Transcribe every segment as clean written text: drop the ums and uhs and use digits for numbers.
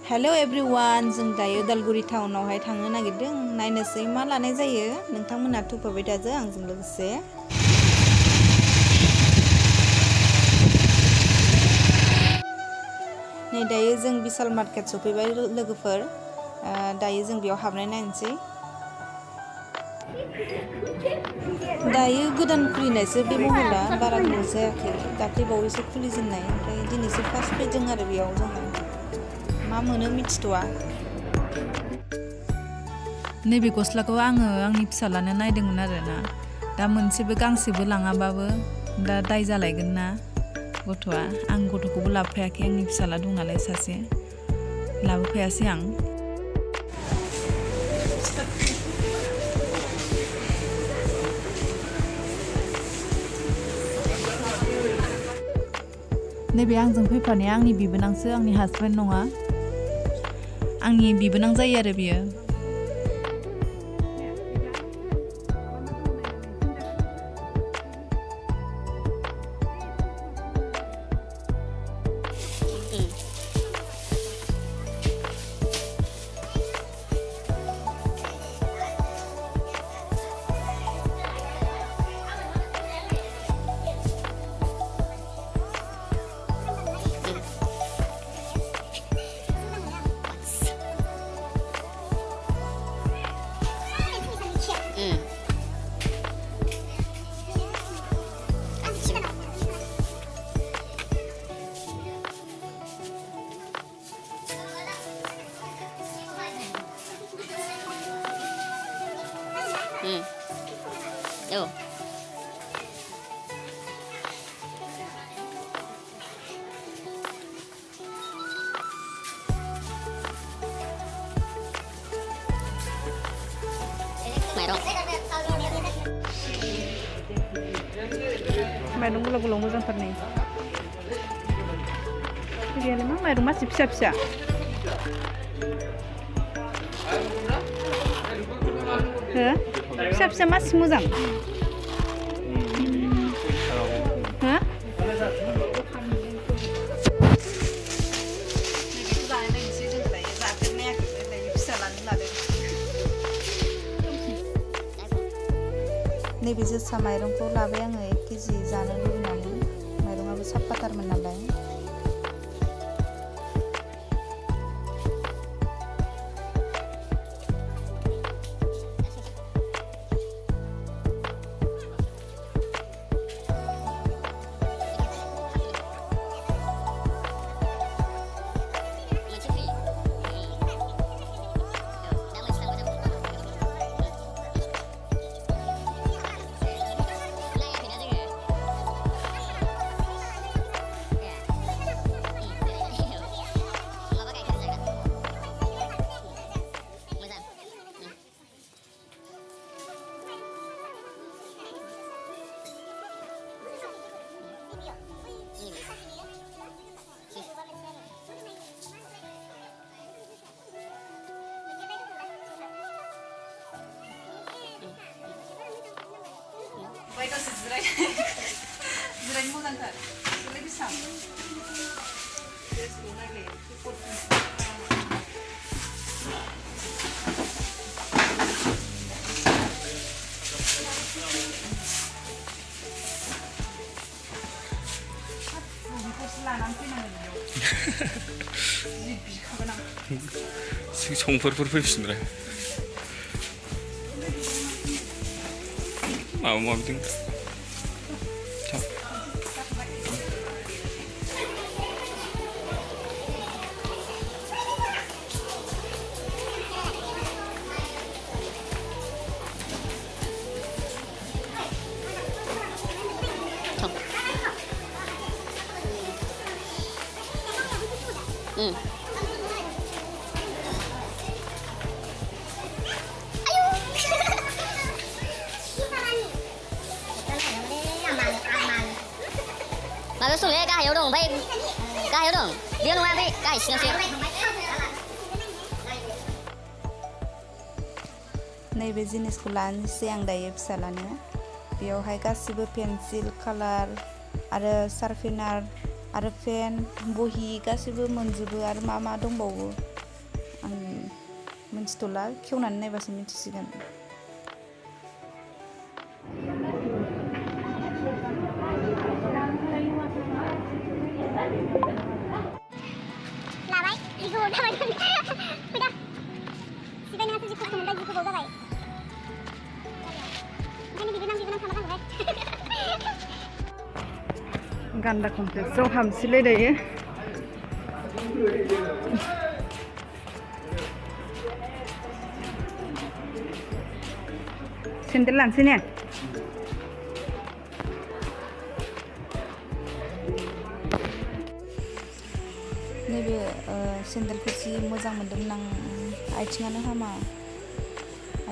Hello everyone, जों दायो उदालगुरि टाउनावहाय थांनो नागिरदों। नायनोसै मा लानाय जायो। नोंथांमोना फैफाबाय थादो आंजों लोगोसे। नै दायो जों बिशाल मार्केट सफैबाय लोगोफोर। दायो जों बेयाव हाबनाय नायनोसै। दायो गोदान खुलिनायसो बे महला, बारा गोबाव जायाखै। दाख्लै बावैसो खुलिजेननाय, ओमफ्राय दिनैसो फार्स्ट फैदों आरो बेयाव जोङो। मा मोनो मिथिथ'आ। नैबे गस्लाखौ आङो आंनि फिसालानो नायदोंमोन आरोना। दा मोनसेबो गांसेबो लाङाबाबो दा दाय जालायगोन ना गथ'आ। आं गथ'खौबो लाबोफायाखै, आंनि फिसाला दं नालाय सासे, लाबोफायासै आं। नैबे आंजों फैफानाया आंनि बिबोनांसो, आंनि हासबेन्ड नङा। आंनि बिबोनां जायो आरो बियो। Yo. माइरं गोलाव गोलाव मोजांथार नै। गैयालाय मा माइरं मासे फिसा फिसा। हो? फिसा फिसा मासे मोजां। हो? नैबे जोसा माइरंखौ लाबाय आङो 1 केजि जानो लुबैनानै। माइरंआबो साफाथारमोन नालाय। Baik dong sejerai, sejerai mozaंथार. Sejerai बेसां? लानानै फैनांगोन बेयाव. जि बिखागोन आं. संफोरफोर फैफिनद्रा. माबा माबि दं. Mà nó xuống đây cá hiểu đồng phải cá hiểu đồng điêu nó ăn đi cá hiểu xíu xíu. नैबे जिनिसखौ लानोसै आं दायो फिसालानो। बेयावहाय गासिबो पेन्सिल, कालार आरो शार्पनार आरो पेन, बहि गासिबो मोनजोबो आरो मा मा दंबावो आं मिन्थिथ'ला खेवनानै नायबासो मिन्थिसिगोन। लाबाय जिखौ जाबाय फैदा सिबाय नोंहासो जिखौ मोनबाय जिखौ जाबाय ओंखायनो बिगोनां खालामनांगौ गान्दा कमप्लेक्सआव हाबसैलाय दायो। सेन्देल लानोसै ने? नैबे सेन्देलखौ जि मोजां मोन्दोंमोन आं। आथिङानो हामा,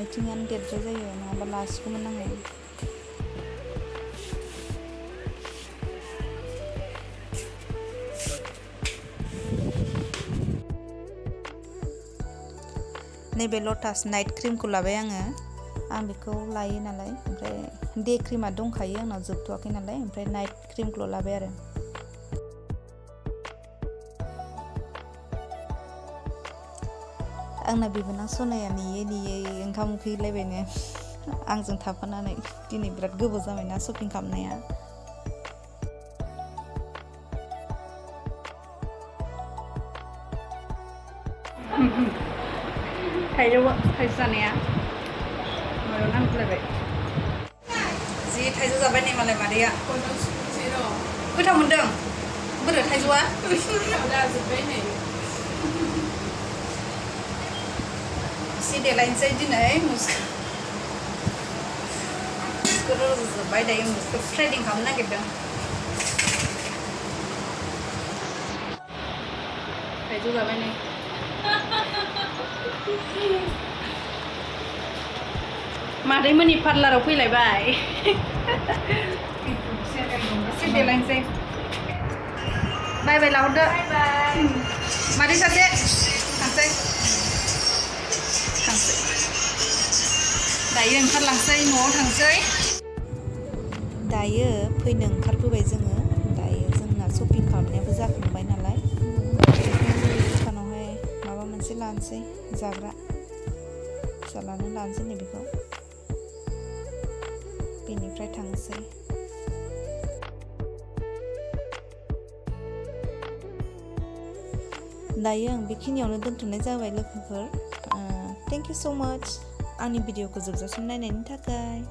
आथिङानो देरद्राय जायो, नङाबा लासिगौमोन आङो। नैबे लटास नाइट क्रिमखौ लाबाय आङो। आं बेखौ लायो नालाय, ओमफ्राय डे क्रिमा दंखायो आंनाव, जोबथ'वाखै नालाय, ओमफ्राय नाइट क्रिमखौल' लाबाय आरो। आंना बिबोनां सनाया नेयै ओंखाम उखैलायबायनो आंजों थाफानानै। दिनै बिराद गोबाव जाबायना शपिं खालामनाया। थाइजौ जानाया माबायाव नांज्लायबाय। जि थाइजौ जाबाय नै मालाय मादैया। गोथाव मोनदों बोरो थाइजौआ? एसे देलायनोसै दिनै। मुसुखौ रज'जोब्बाय दायो, मुसुखौ थ्रेडिं खालामनो नागिरदों। थाइजौ जाबाय नै। मादैमोननि पार्लाराव फैलायबाय। एसे देलायनोसै। बाय बाय लाहरदो। मादै सासे थांसै दायो ओंखारलांसै, न'आव थांसै। दायो फैनो ओंखारबोबाय जोङो। दायो जोंना शपिं खालामनायाबो जाखांबाय नालाय, दखानावहाय माबा मोनसे लानोसै जाग्रा। फिसालानो लानोसै नै बेखौ, बेनिफ्राय थांसै। दायो आं बेखिनियावनो दोनथ'नाय जाबाय लोगोफोर। थेंक इउ स' माच आंनि भिडिअखौ जोबजासिम नायनायनि थाखाय।